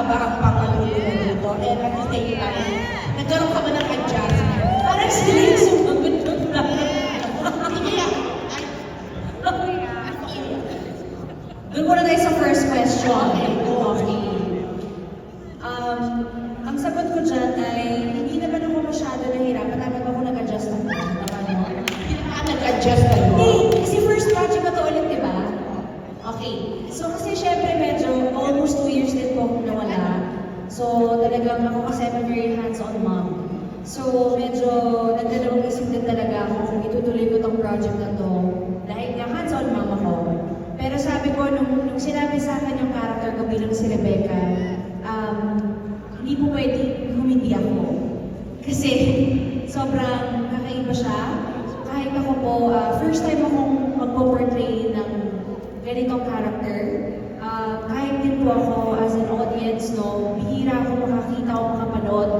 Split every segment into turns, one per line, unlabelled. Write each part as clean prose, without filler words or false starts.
ba ang pangaluto mo dito? And at the same time, nagkaroon ka ba ng adjustment?
Parang sila yung sumagot yung Doon muna tayo sa first question. Okay. Ang sagot ko dyan ay, hindi naman ako masyado nahirapan. Dapat ako nag-adjust ako.
Nag-adjust kayo?
Hindi, kasi first project ko to ulit, di ba? Okay. So kasi syempre medyo almost 2 years din po akong nawala. So talagang ako kasi I'm a very hands-on mom. So medyo nagdalawang isip din talaga ako kung itutuloy ko tong project na to. Dahil nga hands-on mom ako. Pero sabi ko, nung sinabi sa akin yung character ko bilang si Rebecca, hindi po pwede humindi ako. Kasi sobrang kakaiba siya. Kahit ako po, first time akong magpo-portray ng ganitong character. Kahit din po ako as an audience, no, bihira ako makakita o makapanood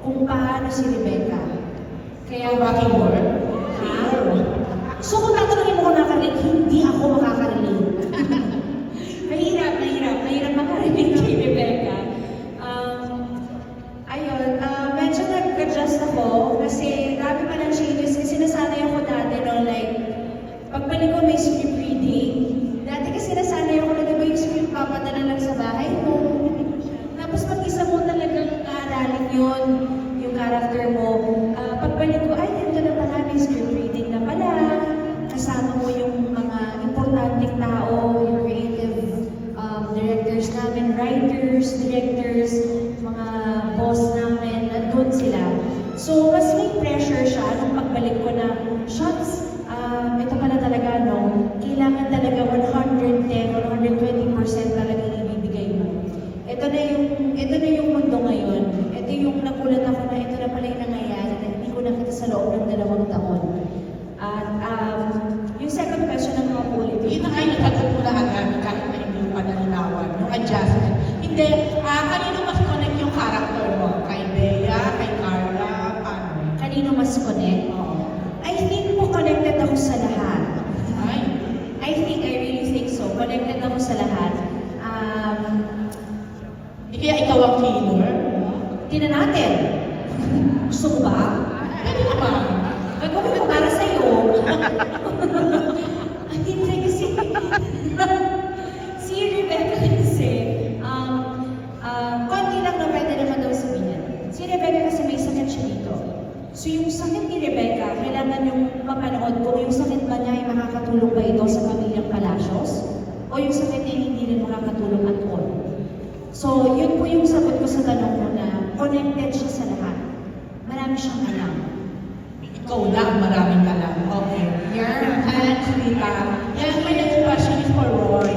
kung paano si Rebecca. Kaya
Rocky Horror?
Ha? So kung tatanungin mo kung nakarinig, hindi ako makakarinig. Mahirap makarinig kay Rebecca. Ayun, medyo nag-adjust ako kasi dami pa ng changes kasi nasanay ako dati, no, like, pagbalik ko may script reading. Dati kasi nasanay ako na diba yung script papadala lang sa bahay mo. Tapos mag-isa mo talagang aaralin yun, yung character mo. Pagbalik ko, ay, ganito na pala, may script reading na pala. Kasama mo yung mga importanteng tao, yung creative directors namin, writers, directors, mga boss namin, nandun sila. So, mas may pressure siya nung pagbalik ko na, shots, ito pala talaga, no, kailangan talaga 110 or 120% talaga ibibigay mo. Ito na yung mundo ngayon. Ito yung nagulat ako na ito na pala yung nangyayari na hindi ko nakita sa loob ng 2 taon. At yung second question ng mga politics.
Yun na kayo nagkagat mo lahat namin kahit na hindi yung panalinawan, yung adjustment. Hindi, kanino mas connect yung character mo? Kay Bea, kay Carla, paano?
Kanino mas connect?
Oo.
I think po connected ako sa lahat.
Ay,
I really think so. Connected ako sa lahat.
di kaya ikaw ang killer?
Tingnan natin. Gusto mo ba?
Pwede naman.
Gagawin ko para sa'yo. Hindi kasi. Si Rebecca kasi, konti lang na pwede naman daw sabihin. Si Rebecca kasi may sakit siya dito. So yung sakit ni Rebecca, kailangan yung mapanood kung yung sakit ba niya ay makakatulong ba ito sa pamilyang Palacios o yung sakit niya hindi rin makakatulong at all. So yun po yung sagot ko sa tanong mo na connected siya sa lahat. Marami siyang alam.
Ikaw lang, maraming alam. Okay. Yan, thanks, Rita. Yan, my next question is for Roy.